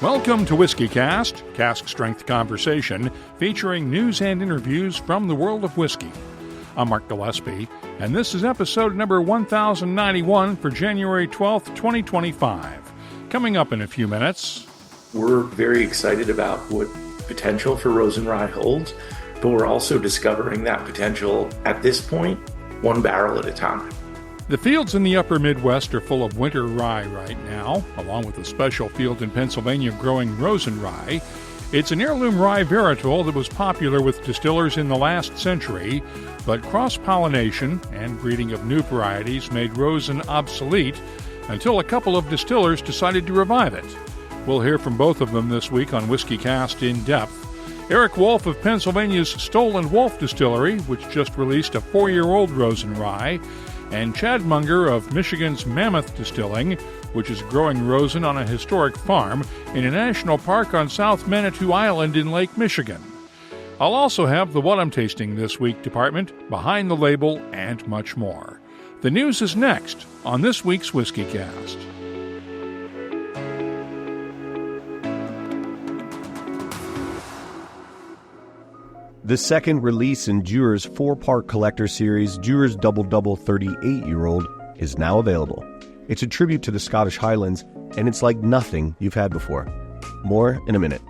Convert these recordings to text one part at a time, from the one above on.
Welcome to WhiskyCast, cask strength conversation featuring news and interviews from the world of whiskey. I'm Mark Gillespie, and this is episode number 1091 for January 12th, 2025. Coming up in a few minutes. We're very excited about what potential for Rosen Rye holds, but we're also discovering that potential at this point, one barrel at a time. The fields in the upper Midwest are full of winter rye right now, along with a special field in Pennsylvania growing Rosen Rye. It's an heirloom rye varietal that was popular with distillers in the last century, but cross-pollination and breeding of new varieties made Rosen obsolete until a couple of distillers decided to revive it. We'll hear from both of them this week on WhiskyCast In-Depth. Erik Wolfe of Pennsylvania's Stoll and Wolfe Distillery, which just released a 4-year-old Rosen Rye, and Chad Munger of Michigan's Mammoth Distilling, which is growing Rosen on a historic farm in a national park on South Manitou Island in Lake Michigan. I'll also have the What I'm Tasting This Week department, behind the label, and much more. The news is next on this week's WhiskyCast. The second release in Dewar's 4-part collector series, Dewar's Double Double 38-year-old, is now available. It's a tribute to the Scottish Highlands, and it's like nothing you've had before. More in a minute.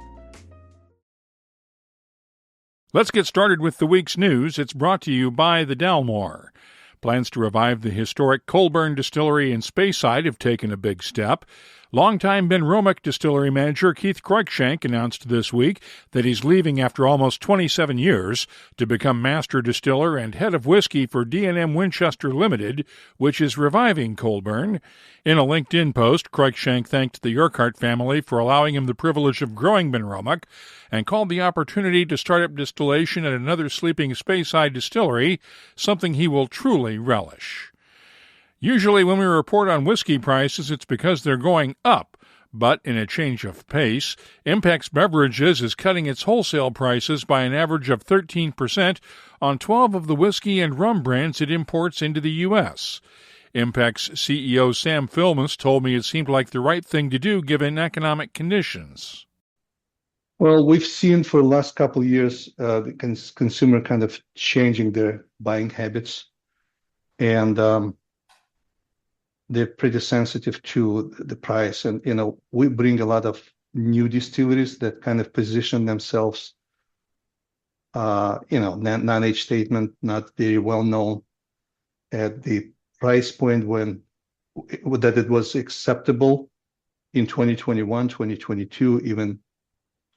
Let's get started with the week's news. It's brought to you by the Dalmore. Plans to revive the historic Colburn Distillery in Speyside have taken a big step. Longtime Ben Romick Distillery manager Keith Cruikshank announced this week that he's leaving after almost 27 years to become master distiller and head of whiskey for D&M Winchester Limited, which is reviving Colburn. In a LinkedIn post, Cruikshank thanked the Urquhart family for allowing him the privilege of growing Ben Romick and called the opportunity to start up distillation at another sleeping Speyside distillery something he will truly relish. Usually when we report on whiskey prices, it's because they're going up. But in a change of pace, Impex Beverages is cutting its wholesale prices by an average of 13% on 12 of the whiskey and rum brands it imports into the U.S. Impex CEO Sam Filmus told me it seemed like the right thing to do given economic conditions. Well, we've seen for the last couple of years the consumer kind of changing their buying habits, and they're pretty sensitive to the price. And, we bring a lot of new distilleries that kind of position themselves, non-age statement, not very well known at the price point that it was acceptable in 2021, 2022, even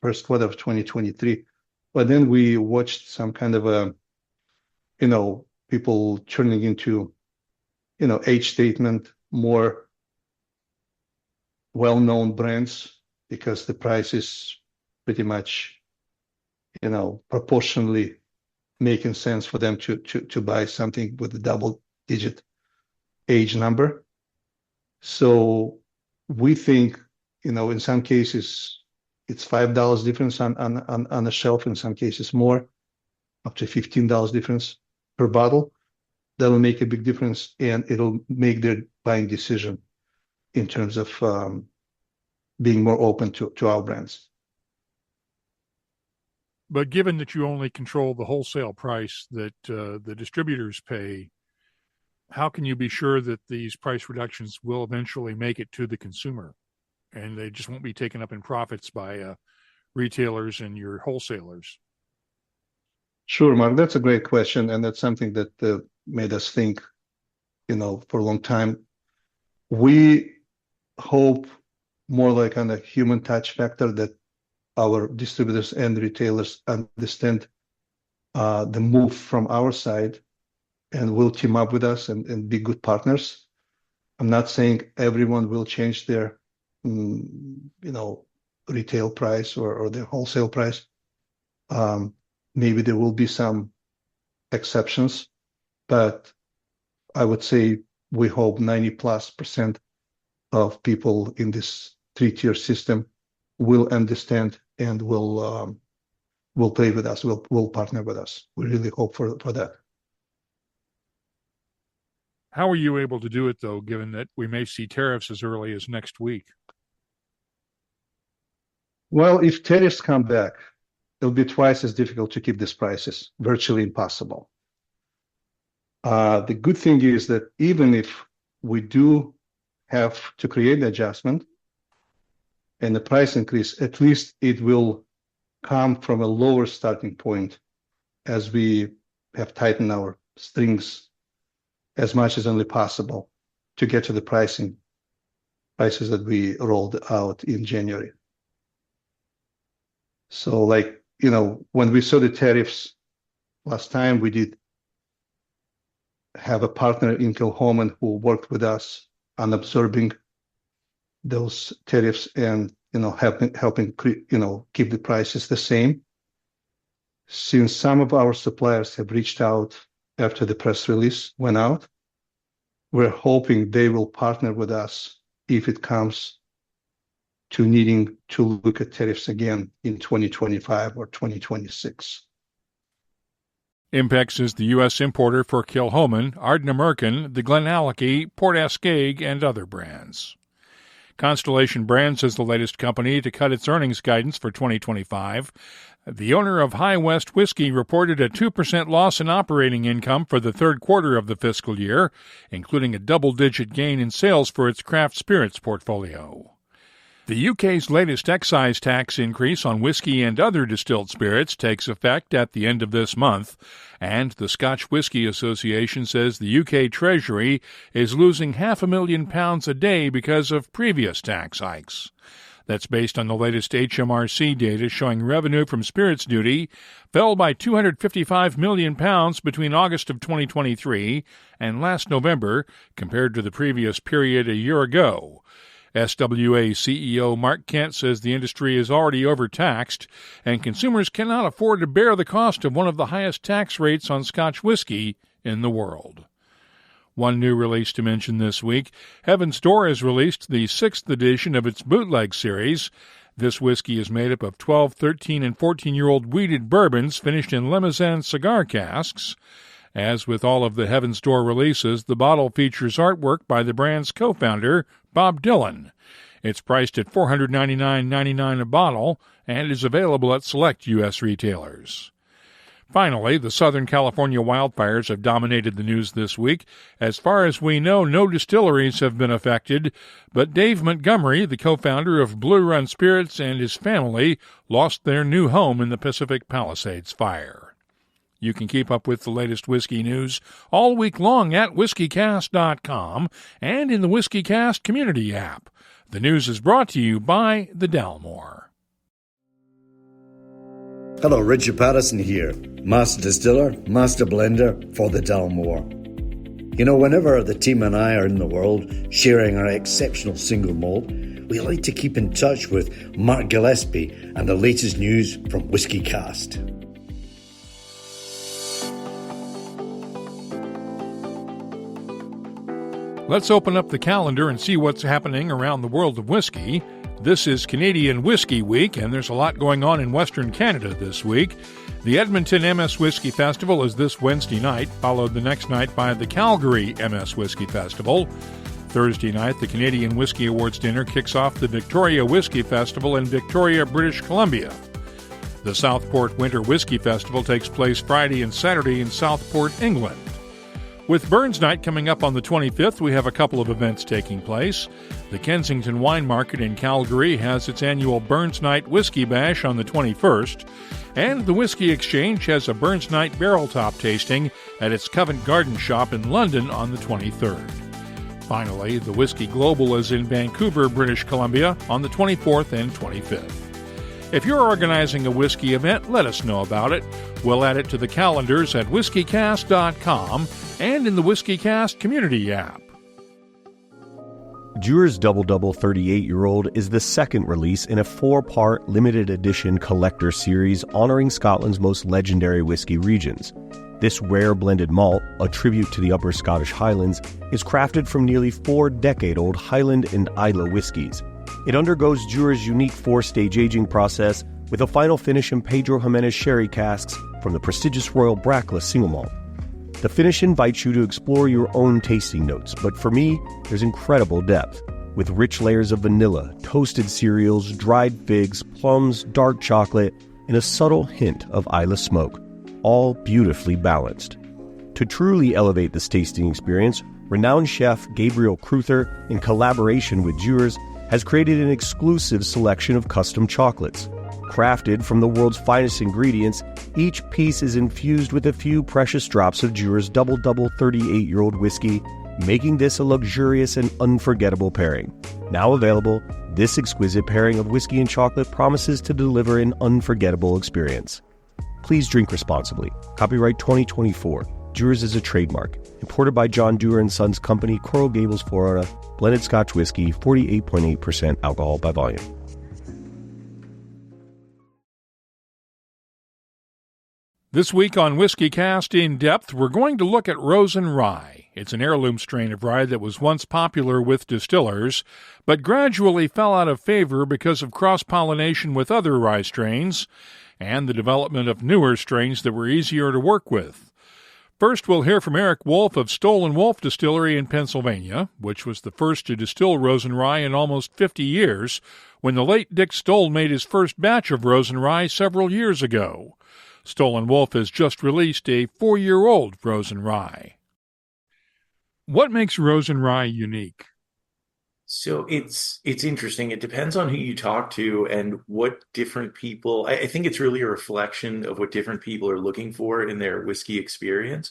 first quarter of 2023. But then we watched some kind of people turning into, age statement, more well-known brands, because the price is pretty much, proportionally making sense for them to buy something with a double-digit age number. So we think, in some cases, it's $5 difference on the shelf, in some cases more, up to $15 difference per bottle. That will make a big difference, and it'll make their buying decision in terms of being more open to our brands. But given that you only control the wholesale price that the distributors pay, how can you be sure that these price reductions will eventually make it to the consumer and they just won't be taken up in profits by retailers and your wholesalers? Sure, Mark, that's a great question, and that's something that made us think, for a long time. We hope more like on a human touch factor that our distributors and retailers understand the move from our side and will team up with us and be good partners. I'm not saying everyone will change their, retail price or their wholesale price. Maybe there will be some exceptions, but I would say we hope 90+% of people in this 3-tier system will understand and will play with us, will partner with us. We really hope for that. How are you able to do it, though, given that we may see tariffs as early as next week? Well, if tariffs come back, it'll be twice as difficult to keep these prices, virtually impossible. The good thing is that even if we do have to create the adjustment and the price increase, at least it will come from a lower starting point as we have tightened our strings as much as only possible to get to the prices that we rolled out in January. So when we saw the tariffs last time, we did have a partner in Kilchoman who worked with us on absorbing those tariffs and helping keep the prices the same. Since some of our suppliers have reached out after the press release went out, we're hoping they will partner with us if it comes to needing to look at tariffs again in 2025 or 2026. Impex is the U.S. importer for Kilchoman, Ardnamurchan, the Glenallachie, Port Ascaig, and other brands. Constellation Brands is the latest company to cut its earnings guidance for 2025. The owner of High West Whiskey reported a 2% loss in operating income for the third quarter of the fiscal year, including a double-digit gain in sales for its craft spirits portfolio. The UK's latest excise tax increase on whiskey and other distilled spirits takes effect at the end of this month, and the Scotch Whisky Association says the UK Treasury is losing £500,000 a day because of previous tax hikes. That's based on the latest HMRC data showing revenue from spirits duty fell by £255 million between August of 2023 and last November compared to the previous period a year ago. SWA CEO Mark Kent says the industry is already overtaxed and consumers cannot afford to bear the cost of one of the highest tax rates on Scotch whiskey in the world. One new release to mention this week, Heaven's Door has released the 6th edition of its bootleg series. This whiskey is made up of 12, 13, and 14-year-old wheated bourbons finished in Limousin cigar casks. As with all of the Heaven's Door releases, the bottle features artwork by the brand's co-founder, Bob Dylan. It's priced at $499.99 a bottle and is available at select U.S. retailers. Finally, the Southern California wildfires have dominated the news this week. As far as we know, no distilleries have been affected, but Dave Montgomery, the co-founder of Blue Run Spirits, and his family lost their new home in the Pacific Palisades fire. You can keep up with the latest whiskey news all week long at whiskycast.com and in the WhiskyCast community app. The news is brought to you by the Dalmore. Hello, Richard Patterson here, Master Distiller, Master Blender for the Dalmore. Whenever the team and I are in the world sharing our exceptional single malt, we like to keep in touch with Mark Gillespie and the latest news from WhiskyCast. Let's open up the calendar and see what's happening around the world of whiskey. This is Canadian Whiskey Week, and there's a lot going on in Western Canada this week. The Edmonton MS Whiskey Festival is this Wednesday night, followed the next night by the Calgary MS Whiskey Festival. Thursday night, the Canadian Whiskey Awards dinner kicks off the Victoria Whiskey Festival in Victoria, British Columbia. The Southport Winter Whiskey Festival takes place Friday and Saturday in Southport, England. With Burns Night coming up on the 25th, we have a couple of events taking place. The Kensington Wine Market in Calgary has its annual Burns Night Whiskey Bash on the 21st, and the Whiskey Exchange has a Burns Night barrel top tasting at its Covent Garden shop in London on the 23rd. Finally, the Whiskey Global is in Vancouver, British Columbia on the 24th and 25th. If you're organizing a whiskey event, let us know about it. We'll add it to the calendars at whiskycast.com and in the WhiskyCast community app. Dewar's Double Double 38-year-old is the second release in a 4-part limited edition collector series honoring Scotland's most legendary whiskey regions. This rare blended malt, a tribute to the Upper Scottish Highlands, is crafted from nearly 4-decade-old Highland and Islay whiskies. It undergoes Dewar's unique 4-stage aging process with a final finish in Pedro Jimenez sherry casks from the prestigious Royal Brackless single malt. The finish invites you to explore your own tasting notes, but for me, there's incredible depth. with rich layers of vanilla, toasted cereals, dried figs, plums, dark chocolate, and a subtle hint of Isla smoke, all beautifully balanced. To truly elevate this tasting experience, renowned chef Gabriel Cruther, in collaboration with Jurors, has created an exclusive selection of custom chocolates. Crafted from the world's finest ingredients, each piece is infused with a few precious drops of Jurors Double 38-year-old whiskey, making this a luxurious and unforgettable pairing. Now available, this exquisite pairing of whiskey and chocolate promises to deliver an unforgettable experience. Please drink responsibly. Copyright 2024. Jurors is a trademark. Imported by John Dewar & Sons Company, Coral Gables, Florida. Blended Scotch whiskey, 48.8% alcohol by volume. This week on WhiskyCast In-Depth, we're going to look at Rosen Rye. It's an heirloom strain of rye that was once popular with distillers, but gradually fell out of favor because of cross-pollination with other rye strains and the development of newer strains that were easier to work with. First, we'll hear from Erik Wolfe of Stoll and Wolfe Distillery in Pennsylvania, which was the first to distill Rosen Rye in almost 50 years, when the late Dick Stoll made his first batch of Rosen Rye several years ago. Stoll and Wolfe has just released a 4-year-old Rosen Rye. What makes Rosen Rye unique? So it's interesting. It depends on who you talk to and what different people. I think it's really a reflection of what different people are looking for in their whiskey experience.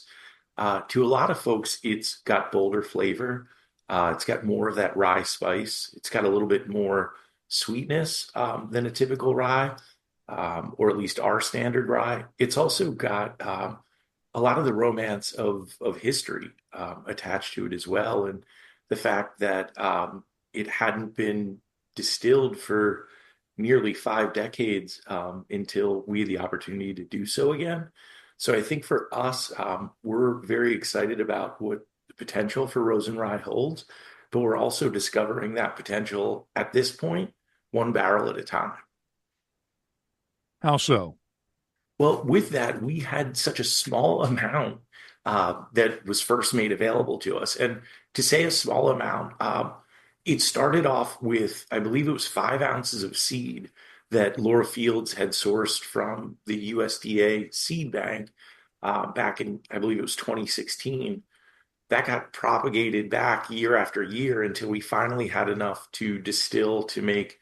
To a lot of folks, it's got bolder flavor. It's got more of that rye spice. It's got a little bit more sweetness than a typical rye, or at least our standard rye. It's also got a lot of the romance of history attached to it as well, and the fact that it hadn't been distilled for nearly 5 decades until we had the opportunity to do so again. So I think for us, we're very excited about what the potential for Rosen Rye holds, but we're also discovering that potential at this point, one barrel at a time. How so? Well, with that, we had such a small amount that was first made available to us. And to say a small amount, it started off with, I believe it was 5 ounces of seed that Laura Fields had sourced from the USDA seed bank back in, I believe it was 2016. That got propagated back year after year until we finally had enough to distill to make,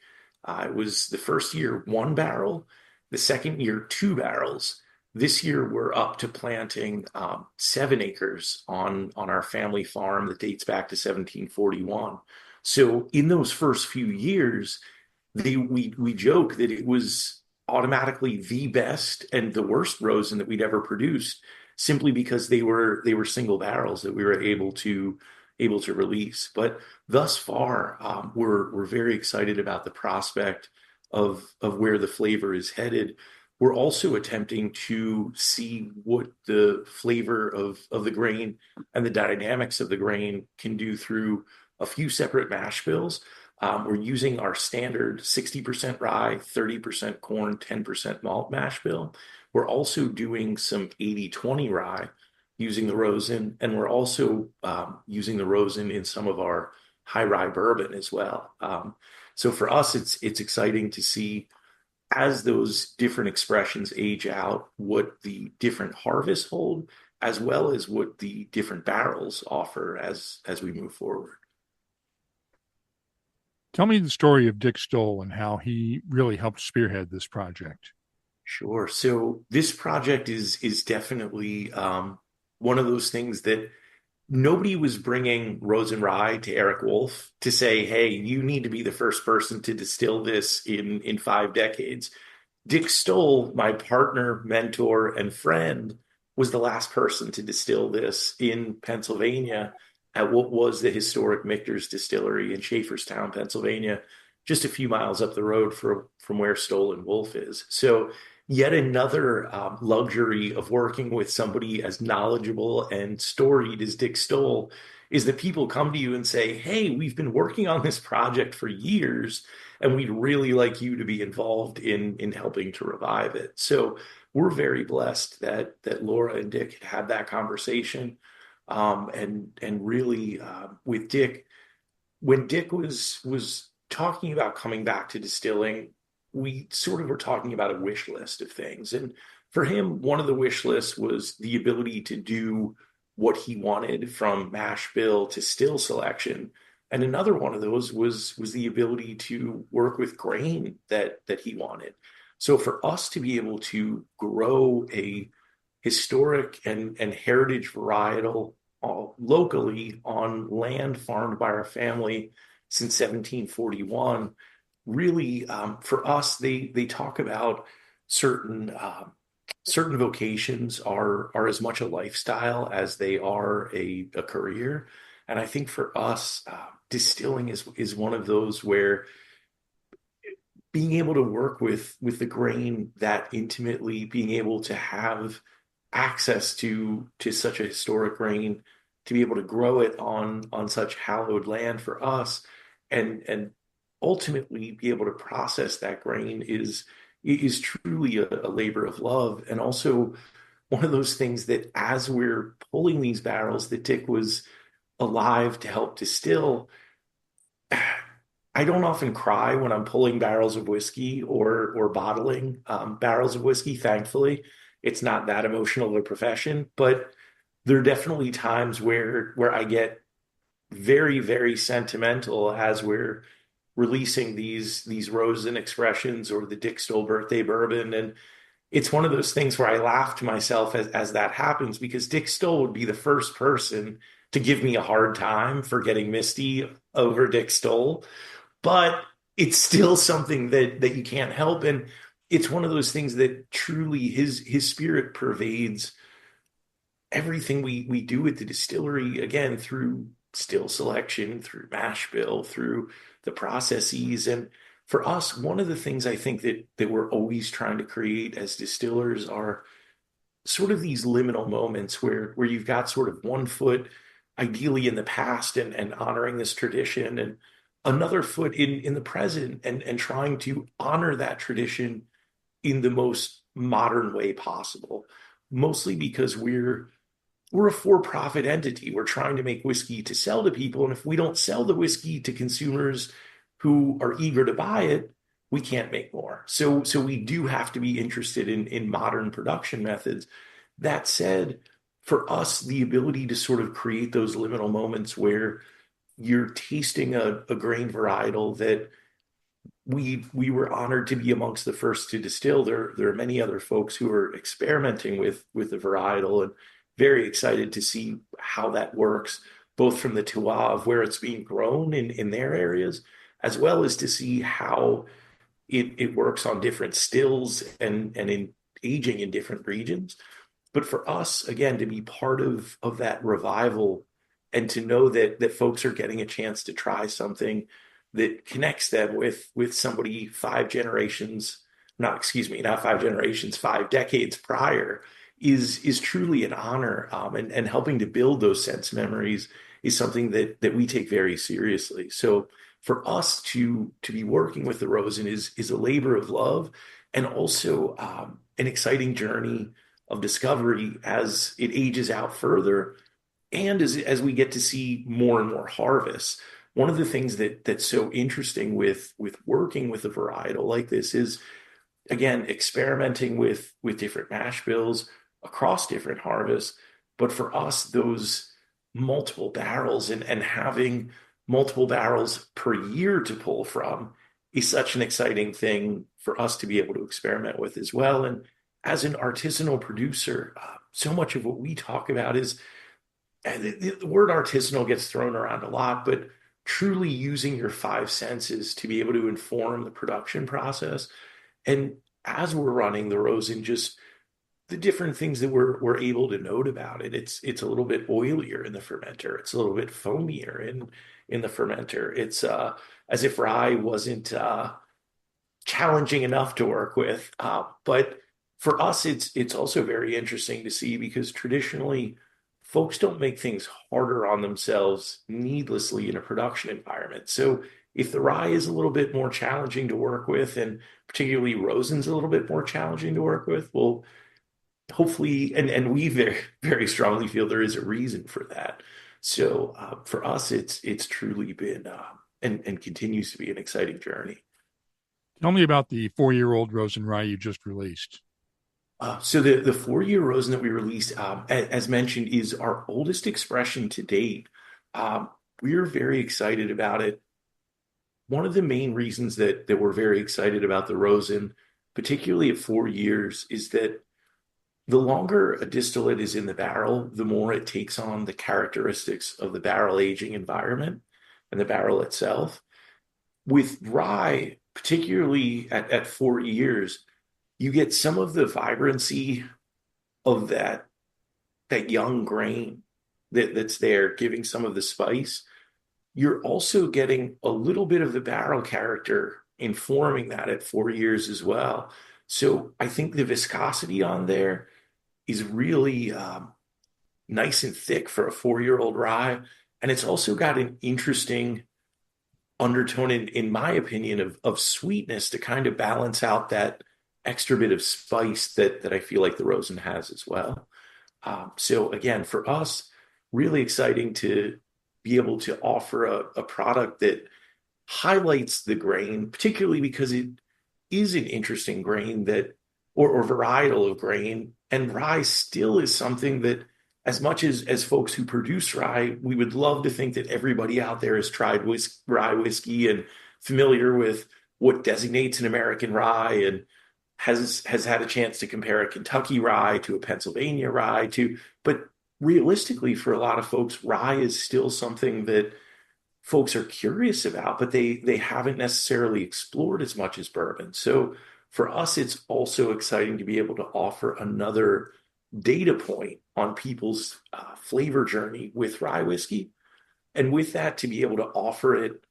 it was the first year 1 barrel, the second year 2 barrels. This year we're up to planting 7 acres on our family farm that dates back to 1741. So in those first few years, we joke that it was automatically the best and the worst Rosen that we'd ever produced, simply because they were single barrels that we were able to release. But thus far, we're very excited about the prospect of where the flavor is headed. We're also attempting to see what the flavor of the grain and the dynamics of the grain can do through a few separate mash bills. We're using our standard 60% rye, 30% corn, 10% malt mash bill. We're also doing some 80-20 rye using the Rosen, and we're also using the Rosen in some of our high rye bourbon as well. So for us, it's exciting to see, as those different expressions age out, what the different harvests hold, as well as what the different barrels offer as we move forward. Tell me the story of Dick Stoll and how he really helped spearhead this project. Sure. So this project is definitely one of those things that nobody was bringing Rosen Rye to Erik Wolfe to say, hey, you need to be the first person to distill this in 5 decades. Dick Stoll, my partner, mentor, and friend, was the last person to distill this in Pennsylvania at what was the historic Michter's Distillery in Schaefferstown, Pennsylvania, just a few miles up the road from where Stoll and Wolfe is. So yet another luxury of working with somebody as knowledgeable and storied as Dick Stoll is that people come to you and say, hey, we've been working on this project for years, and we'd really like you to be involved in helping to revive it. So we're very blessed that Laura and Dick had that conversation. And really, with Dick, when Dick was talking about coming back to distilling, we sort of were talking about a wish list of things. And for him, one of the wish lists was the ability to do what he wanted from mash bill to still selection. And another one of those was the ability to work with grain that he wanted. So for us to be able to grow a historic and heritage varietal locally on land farmed by our family since 1741, really, for us, they talk about certain certain vocations are as much a lifestyle as they are a career. And I think for us, distilling is one of those where being able to work with the grain that intimately, being able to have access to such a historic grain, to be able to grow it on such hallowed land for us, and ultimately be able to process that grain is truly a labor of love, and also one of those things that as we're pulling these barrels that Dick was alive to help distill, I don't often cry when I'm pulling barrels of whiskey or bottling barrels of whiskey. Thankfully, it's not that emotional of a profession, but there are definitely times where I get very, very sentimental as we're releasing these Rosen expressions or the Dick Stoll birthday bourbon. And it's one of those things where I laugh to myself as that happens, because Dick Stoll would be the first person to give me a hard time for getting misty over Dick Stoll. But it's still something that you can't help. And it's one of those things that truly his spirit pervades everything we do at the distillery, again, through still selection, through mash bill, through the processes. And for us, one of the things I think that we're always trying to create as distillers are sort of these liminal moments where you've got sort of one foot ideally in the past and honoring this tradition, and another foot in the present and trying to honor that tradition in the most modern way possible. Mostly because we're a for-profit entity. We're trying to make whiskey to sell to people. And if we don't sell the whiskey to consumers who are eager to buy it, we can't make more. So we do have to be interested in modern production methods. That said, for us, the ability to sort of create those liminal moments where you're tasting a grain varietal that we were honored to be amongst the first to distill. There are many other folks who are experimenting with the varietal, and very excited to see how that works, both from the terroir of where it's being grown in their areas, as well as to see how it works on different stills and in aging in different regions. But for us, again, to be part of that revival and to know that folks are getting a chance to try something that connects them with somebody 5 generations, not 5 generations, 5 decades prior, is truly an honor. And helping to build those sense memories is something that we take very seriously. So for us to be working with the Rosen is a labor of love, and also an exciting journey of discovery as it ages out further, and as we get to see more and more harvests. One of the things that's so interesting with working with a varietal like this is, again, experimenting with different mash bills across different harvests. But for us, those multiple barrels and having multiple barrels per year to pull from is such an exciting thing for us to be able to experiment with as well. And as an artisanal producer, so much of what we talk about is, and the word artisanal gets thrown around a lot, but truly using your 5 senses to be able to inform the production process. And as we're running the Rosen, just the different things that we're able to note about it. It's a little bit oilier in the fermenter. It's a little bit foamier in the fermenter. It's as if rye wasn't challenging enough to work with. But for us, it's also very interesting to see, because traditionally folks don't make things harder on themselves needlessly in a production environment. So if the rye is a little bit more challenging to work with, and particularly Rosen's a little bit more challenging to work with, well, hopefully, and we very, very strongly feel there is a reason for that. So for us, it's truly been and continues to be an exciting journey. Tell me about the 4-year-old Rosen Rye you just released. So the 4-year Rosen that we released, as mentioned, is our oldest expression to date. We're very excited about it. One of the main reasons that we're very excited about the Rosen, particularly at 4 years, is that the longer a distillate is in the barrel, the more it takes on the characteristics of the barrel aging environment and the barrel itself. With rye, particularly at 4 years, you get some of the vibrancy of that young grain that's there, giving some of the spice. You're also getting a little bit of the barrel character informing that at 4 years as well. So I think the viscosity on there is really nice and thick for a 4-year-old rye. And it's also got an interesting undertone, in my opinion, of sweetness to kind of balance out that extra bit of spice that I feel like the Rosen has as well. So again, for us, really exciting to be able to offer a product that highlights the grain, particularly because it is an interesting grain that, or varietal of grain. And rye still is something that, as much as folks who produce rye, we would love to think that everybody out there has tried rye whiskey and familiar with what designates an American rye and has had a chance to compare a Kentucky rye to a Pennsylvania rye but realistically, for a lot of folks, rye is still something that folks are curious about, but they haven't necessarily explored as much as bourbon. So for us, it's also exciting to be able to offer another data point on people's flavor journey with rye whiskey. And with that, to be able to offer it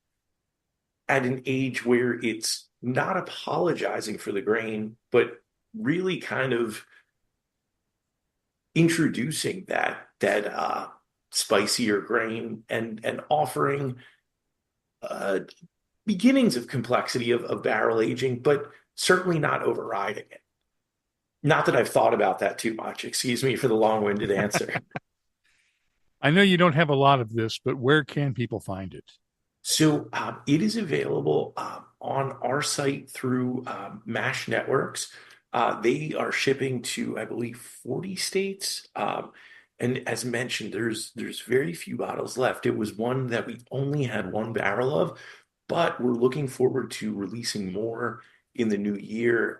at an age where it's not apologizing for the grain, but really kind of introducing that spicier grain and offering beginnings of complexity of barrel aging, but certainly not overriding it. Not that I've thought about that too much. Excuse me for the long-winded answer. I know you don't have a lot of this, but where can people find it? So it is available on our site through MASH Networks. They are shipping to, I believe, 40 states. And as mentioned, there's very few bottles left. It was one that we only had one barrel of, but we're looking forward to releasing more in the new year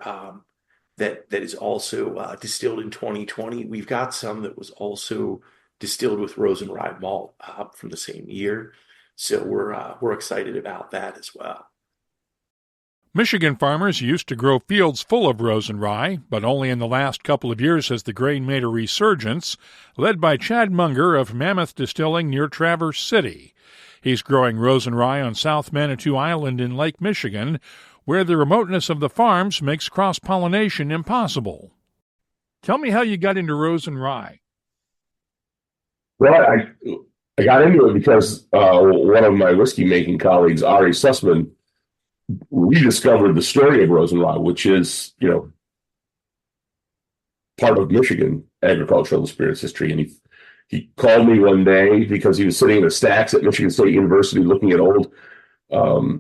that is also distilled in 2020. We've got some that was also distilled with Rosen Rye malt from the same year. So we're excited about that as well. Michigan farmers used to grow fields full of Rosen Rye, but only in the last couple of years has the grain made a resurgence, led by Chad Munger of Mammoth Distilling near Traverse City. He's growing Rosen Rye on South Manitou Island in Lake Michigan, where the remoteness of the farms makes cross-pollination impossible. Tell me how you got into Rosen Rye. Well, I got into it because one of my whiskey-making colleagues, Ari Sussman, rediscovered the story of Rosen Rye, which is, part of Michigan agricultural and spirits history. And he called me one day because he was sitting in the stacks at Michigan State University looking at old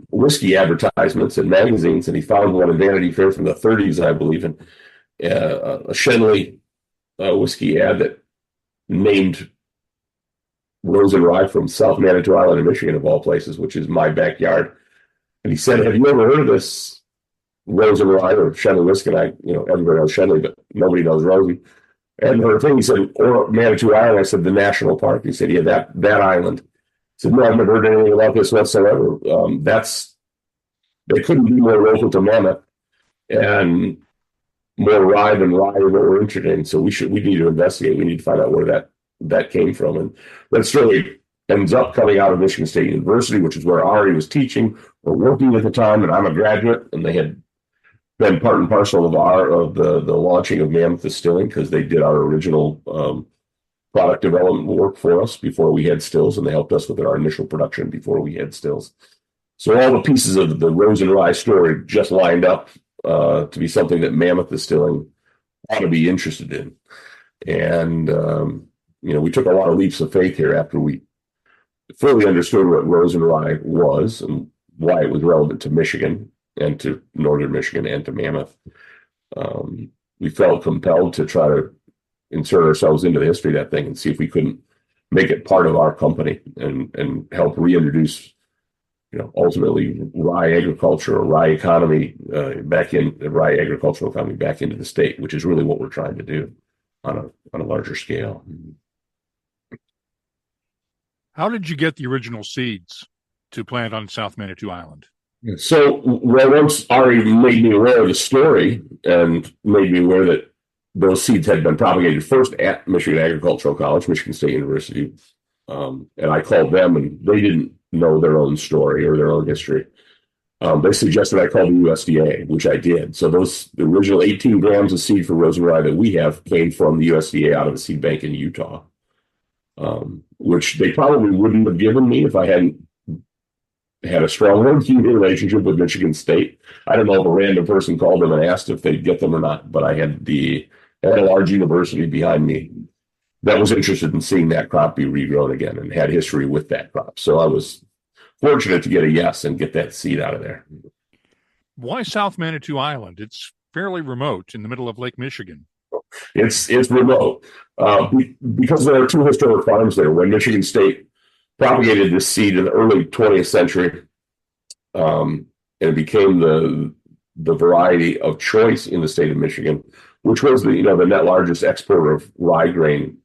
whiskey advertisements and magazines, and he found one in Vanity Fair from the 30s, I believe, and a Shenley whiskey ad that named Rosen Rye from South Manitou Island in Michigan, of all places, which is my backyard. And he said, "Have you ever heard of this Rosen Rye or Shenley whiskey?" And everybody knows Shenley, but nobody knows Rosen. And her thing, he said, "Or Manitou Island?" I said, "The national park." He said, "Yeah, that island." I said, "No, I've never heard anything about this whatsoever." They couldn't be more local to Mammoth and more rye than rye is what we're interested in. So we need to investigate. We need to find out where that came from. And that story ends up coming out of Michigan State University, which is where Ari was teaching or working at the time, and I'm a graduate, and they had been part and parcel of the launching of Mammoth Distilling because they did our original product development work for us before we had stills, and they helped us with our initial production before we had stills. So all the pieces of the Rosen Rye story just lined up to be something that Mammoth Distilling ought to be interested in. And, we took a lot of leaps of faith here after we fully understood what Rosen Rye was and why it was relevant to Michigan and to northern Michigan and to Mammoth. We felt compelled to try to insert ourselves into the history of that thing and see if we couldn't make it part of our company and help reintroduce, ultimately rye agriculture or rye economy rye agricultural economy back into the state, which is really what we're trying to do on a larger scale. How did you get the original seeds to plant on South Manitou Island? So, once Ari made me aware of the story and made me aware that those seeds had been propagated first at Michigan Agricultural College, Michigan State University, and I called them, and they didn't know their own story or their own history. They suggested I call the USDA, which I did. So the original 18 grams of seed for Rosen Rye that we have came from the USDA out of a seed bank in Utah, which they probably wouldn't have given me if I hadn't had a strong working relationship with Michigan State. I don't know if a random person called them and asked if they'd get them or not, but I had a large university behind me that was interested in seeing that crop be regrown again and had history with that crop. So I was fortunate to get a yes and get that seed out of there. Why South Manitou Island? It's fairly remote in the middle of Lake Michigan. It's remote because there are two historic farms there. When Michigan State propagated this seed in the early 20th century, and it became the variety of choice in the state of Michigan, which was the net largest exporter of rye grain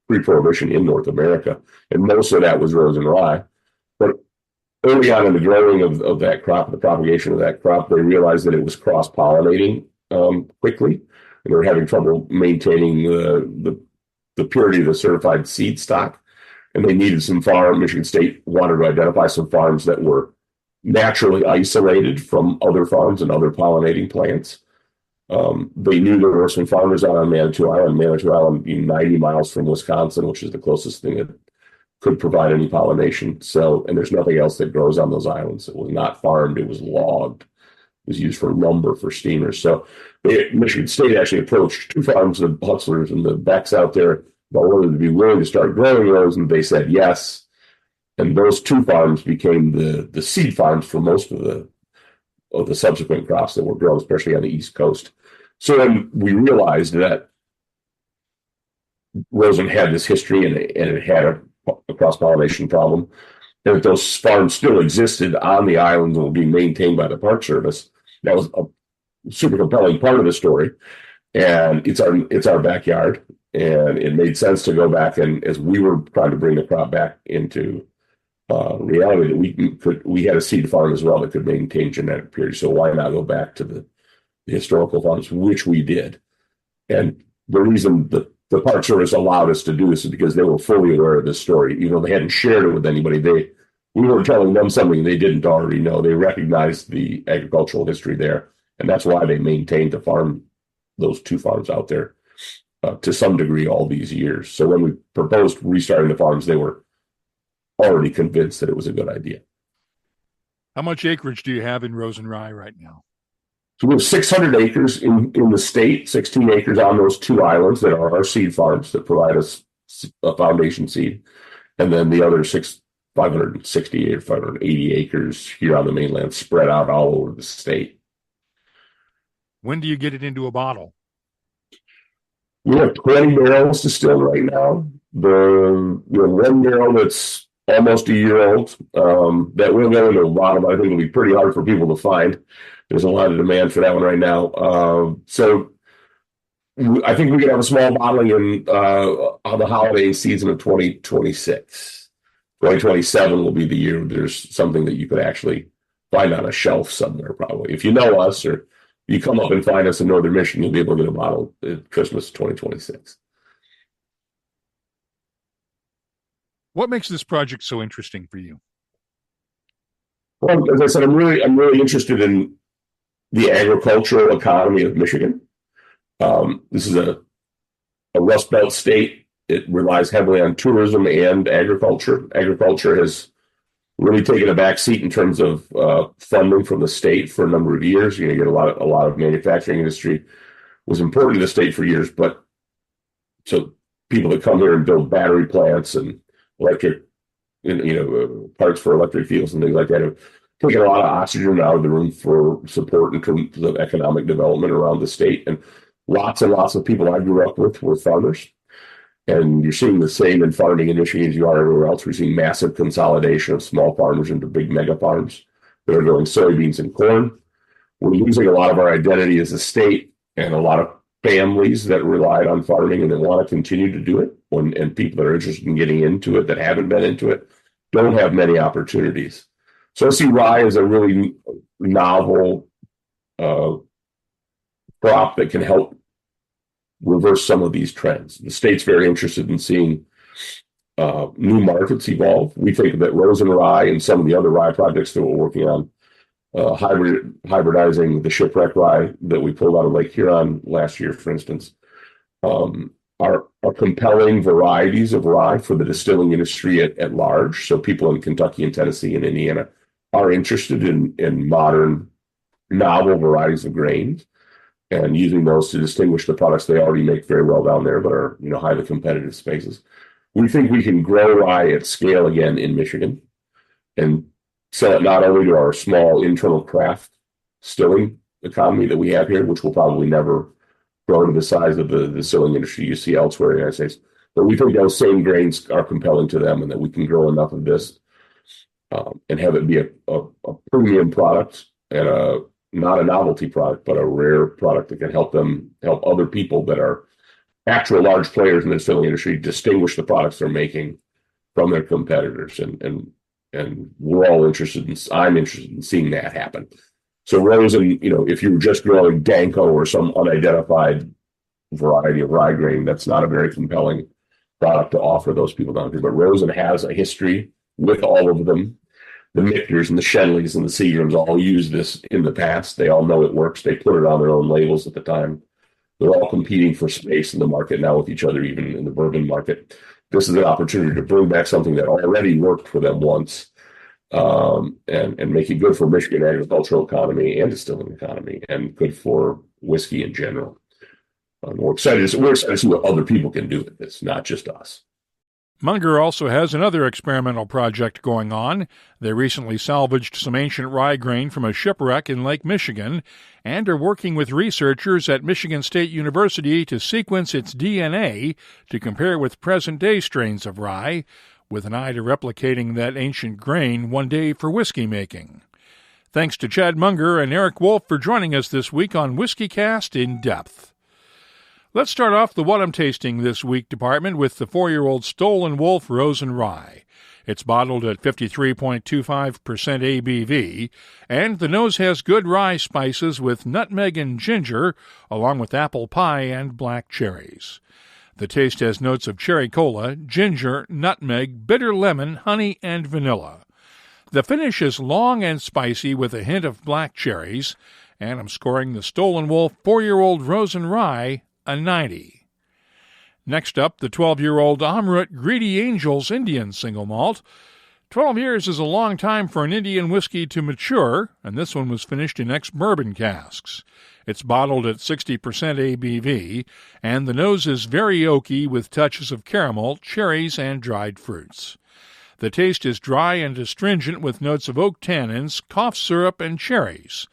pre-prohibition in North America, and most of that was Rosen Rye. But early on in the growing of that crop, the propagation of that crop, they realized that it was cross-pollinating quickly, and they were having trouble maintaining the purity of the certified seed stock. And they needed some farm. Michigan State wanted to identify some farms that were naturally isolated from other farms and other pollinating plants. They knew there were some farmers out on Manitou Island being 90 miles from Wisconsin, which is the closest thing that could provide any pollination. So, and there's nothing else that grows on those islands. It was not farmed. It was logged. It was used for lumber for steamers. So Michigan State actually approached two farms, the Hutzlers and the Becks out there, about whether to be willing to start growing those, and they said yes. And those two farms became the seed farms for most of the subsequent crops that were grown, especially on the East Coast. So then we realized that Rosen had this history and it had a cross-pollination problem, and that those farms still existed on the islands and were being maintained by the Park Service. That was a super compelling part of the story, and it's our backyard. And it made sense to go back, and as we were trying to bring the crop back into reality, that we had a seed farm as well that could maintain genetic purity. So why not go back to the historical farms, which we did? And the reason the Park Service allowed us to do this is because they were fully aware of this story. They hadn't shared it with anybody. We were telling them something they didn't already know. They recognized the agricultural history there, and that's why they maintained those two farms out there to some degree all these years. So when we proposed restarting the farms, they were already convinced that it was a good idea. How much acreage do you have in Rosen Rye right now? So we have 600 acres in the state, 16 acres on those two islands that are our seed farms that provide us a foundation seed. And then the other 560 or 580 acres here on the mainland spread out all over the state. When do you get it into a bottle? We have 20 barrels distilled right now. The one barrel that's almost a year old that will go into a bottle, but I think it'll be pretty hard for people to find. There's a lot of demand for that one right now. So I think we could have a small bottling on the holiday season of 2026. 2027 will be the year there's something that you could actually find on a shelf somewhere, probably. If you know us or you come up and find us in Northern Michigan, you'll be able to get a bottle at Christmas 2026. What makes this project so interesting for you? Well, as I said, I'm really interested in the agricultural economy of Michigan. This is a Rust Belt state. It relies heavily on tourism and agriculture. Agriculture has really taken a back seat in terms of funding from the state for a number of years. You get a lot of manufacturing industry was important to the state for years, but so people that come here and build battery plants and electric parts for electric vehicles and things like that have taken a lot of oxygen out of the room for support in terms of economic development around the state. And lots of people I grew up with were farmers. And you're seeing the same in farming in Michigan as you are everywhere else. We're seeing massive consolidation of small farmers into big mega farms that are growing soybeans and corn. We're losing a lot of our identity as a state, and a lot of families that relied on farming and that want to continue to do it, and people that are interested in getting into it that haven't been into it don't have many opportunities. So I see rye as a really novel crop that can help reverse some of these trends. The state's very interested in seeing new markets evolve. We think that Rosen Rye and some of the other rye projects that we're working on, hybridizing the shipwreck rye that we pulled out of Lake Huron last year, for instance, are compelling varieties of rye for the distilling industry at large. So people in Kentucky and Tennessee and Indiana are interested in modern, novel varieties of grains, and using those to distinguish the products they already make very well down there, but are highly competitive spaces. We think we can grow rye at scale again in Michigan and sell it not only to our small internal craft distilling economy that we have here, which will probably never grow to the size of the distilling industry you see elsewhere in the United States, but we think those same grains are compelling to them, and that we can grow enough of this and have it be a premium product and not a novelty product, but a rare product that can help other people that are actual large players in the distilling industry distinguish the products they're making from their competitors. And we're all I'm interested in seeing that happen. So Rosen, if you're just growing Danko or some unidentified variety of rye grain, that's not a very compelling product to offer those people down here. But Rosen has a history with all of them. The Michters and the Shenleys and the Seagrams all used this in the past. They all know it works. They put it on their own labels at the time. They're all competing for space in the market now with each other, even in the bourbon market. This is an opportunity to bring back something that already worked for them once, and make it good for Michigan agricultural economy and distilling economy, and good for whiskey in general. We're excited to see what other people can do with this, not just us. Munger also has another experimental project going on. They recently salvaged some ancient rye grain from a shipwreck in Lake Michigan and are working with researchers at Michigan State University to sequence its DNA to compare with present-day strains of rye, with an eye to replicating that ancient grain one day for whiskey making. Thanks to Chad Munger and Erik Wolfe for joining us this week on WhiskyCast In-Depth. Let's start off the What I'm Tasting This Week department with the 4-year-old Stoll and Wolfe Rosen Rye. It's bottled at 53.25% ABV, and the nose has good rye spices with nutmeg and ginger, along with apple pie and black cherries. The taste has notes of cherry cola, ginger, nutmeg, bitter lemon, honey, and vanilla. The finish is long and spicy with a hint of black cherries, and I'm scoring the Stoll and Wolfe 4-year-old Rosen Rye a 90. Next up, the 12-year-old Amrut Greedy Angels Indian Single Malt. 12 years is a long time for an Indian whiskey to mature, and this one was finished in ex-bourbon casks. It's bottled at 60% ABV, and the nose is very oaky with touches of caramel, cherries, and dried fruits. The taste is dry and astringent with notes of oak tannins, cough syrup, and cherries.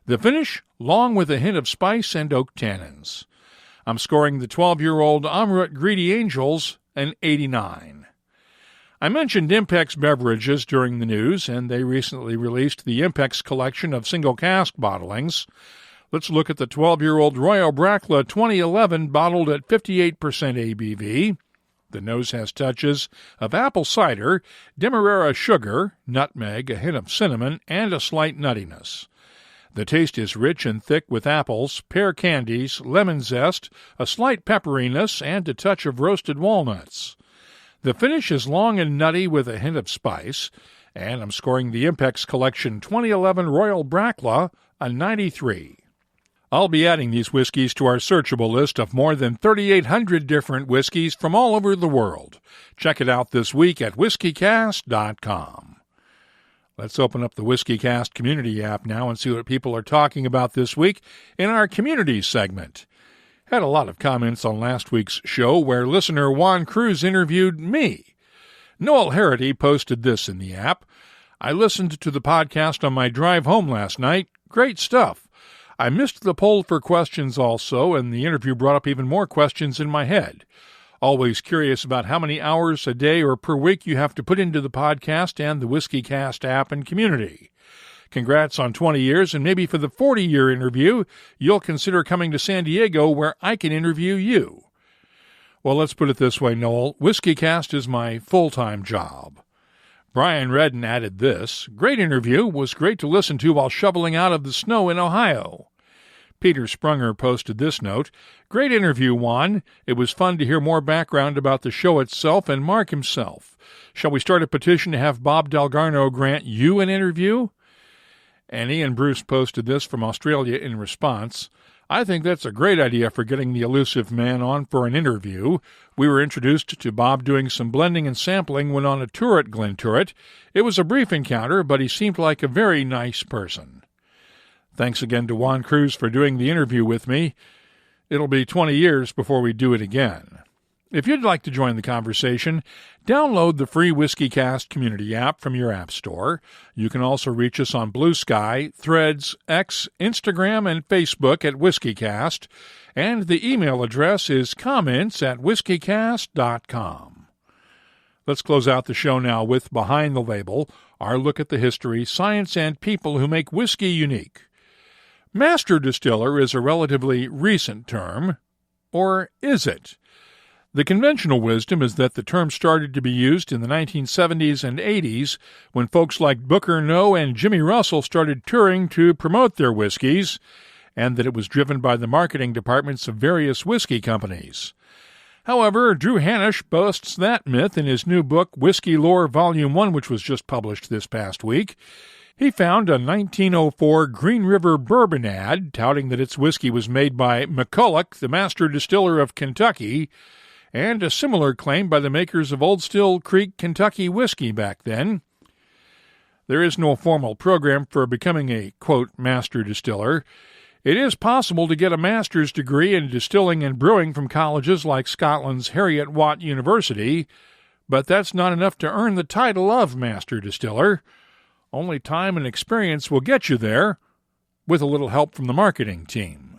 The finish, long with a hint of spice and oak tannins. I'm scoring the 12-year-old Amrut Greedy Angels an 89. I mentioned Impex Beverages during the news, and they recently released the Impex collection of single cask bottlings. Let's look at the 12-year-old Royal Bracla 2011 bottled at 58% ABV. The nose has touches of apple cider, demerara sugar, nutmeg, a hint of cinnamon, and a slight nuttiness. The taste is rich and thick with apples, pear candies, lemon zest, a slight pepperiness, and a touch of roasted walnuts. The finish is long and nutty with a hint of spice, and I'm scoring the Impex Collection 2011 Royal Bracla a 93. I'll be adding these whiskeys to our searchable list of more than 3,800 different whiskeys from all over the world. Check it out this week at whiskycast.com. Let's open up the WhiskyCast community app now and see what people are talking about this week in our community segment. Had a lot of comments on last week's show where listener Juan Cruz interviewed me. Noel Harity posted this in the app. I listened to the podcast on my drive home last night. Great stuff. I missed the poll for questions also, and the interview brought up even more questions in my head. Always curious about how many hours a day or per week you have to put into the podcast and the WhiskyCast app and community. Congrats on 20 years, and maybe for the 40-year interview, you'll consider coming to San Diego where I can interview you. Well, let's put it this way, Noel. WhiskyCast is my full-time job. Brian Redden added this. Great interview. Was great to listen to while shoveling out of the snow in Ohio. Peter Sprunger posted this note. Great interview, Juan. It was fun to hear more background about the show itself and Mark himself. Shall we start a petition to have Bob Dalgarno grant you an interview? And Ian Bruce posted this from Australia in response. I think that's a great idea for getting the elusive man on for an interview. We were introduced to Bob doing some blending and sampling when on a tour at Glenturret. It was a brief encounter, but he seemed like a very nice person. Thanks again to Juan Cruz for doing the interview with me. It'll be 20 years before we do it again. If you'd like to join the conversation, download the free WhiskyCast community app from your app store. You can also reach us on Blue Sky, Threads, X, Instagram, and Facebook at WhiskyCast, and the email address is comments@whiskycast.com. Let's close out the show now with Behind the Label, our look at the history, science, and people who make whiskey unique. Master distiller is a relatively recent term, or is it? The conventional wisdom is that the term started to be used in the 1970s and 80s when folks like Booker Noe and Jimmy Russell started touring to promote their whiskeys, and that it was driven by the marketing departments of various whiskey companies. However, Drew Hanisch boasts that myth in his new book, Whiskey Lore Volume 1, which was just published this past week. He found a 1904 Green River bourbon ad touting that its whiskey was made by McCulloch, the master distiller of Kentucky, and a similar claim by the makers of Old Still Creek Kentucky whiskey back then. There is no formal program for becoming a, quote, master distiller. It is possible to get a master's degree in distilling and brewing from colleges like Scotland's Heriot-Watt University, but that's not enough to earn the title of master distiller. Only time and experience will get you there, with a little help from the marketing team.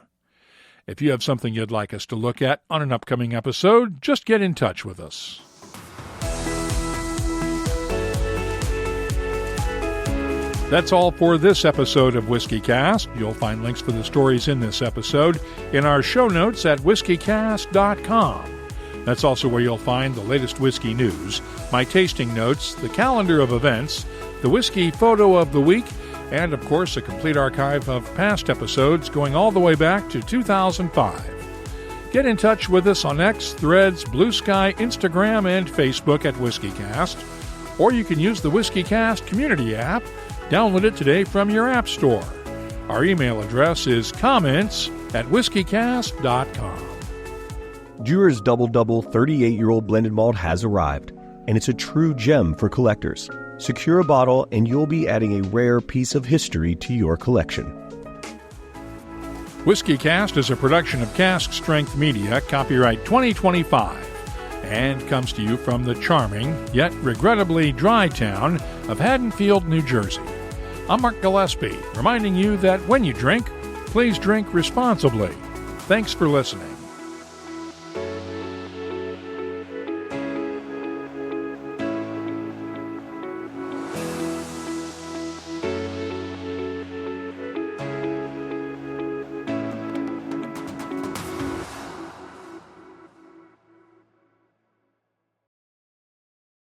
If you have something you'd like us to look at on an upcoming episode, just get in touch with us. That's all for this episode of WhiskyCast. You'll find links for the stories in this episode in our show notes at whiskycast.com. That's also where you'll find the latest whiskey news, my tasting notes, the calendar of events, the whiskey photo of the week, and, of course, a complete archive of past episodes going all the way back to 2005. Get in touch with us on X, Threads, Blue Sky, Instagram, and Facebook at WhiskyCast, or you can use the WhiskyCast community app. Download it today from your app store. Our email address is comments@whiskycast.com. Dewar's Double Double 38-year-old blended malt has arrived, and it's a true gem for collectors. Secure a bottle and you'll be adding a rare piece of history to your collection. WhiskyCast is a production of Cask Strength Media, copyright 2025, and comes to you from the charming, yet regrettably dry town of Haddonfield, New Jersey. I'm Mark Gillespie, reminding you that when you drink, please drink responsibly. Thanks for listening.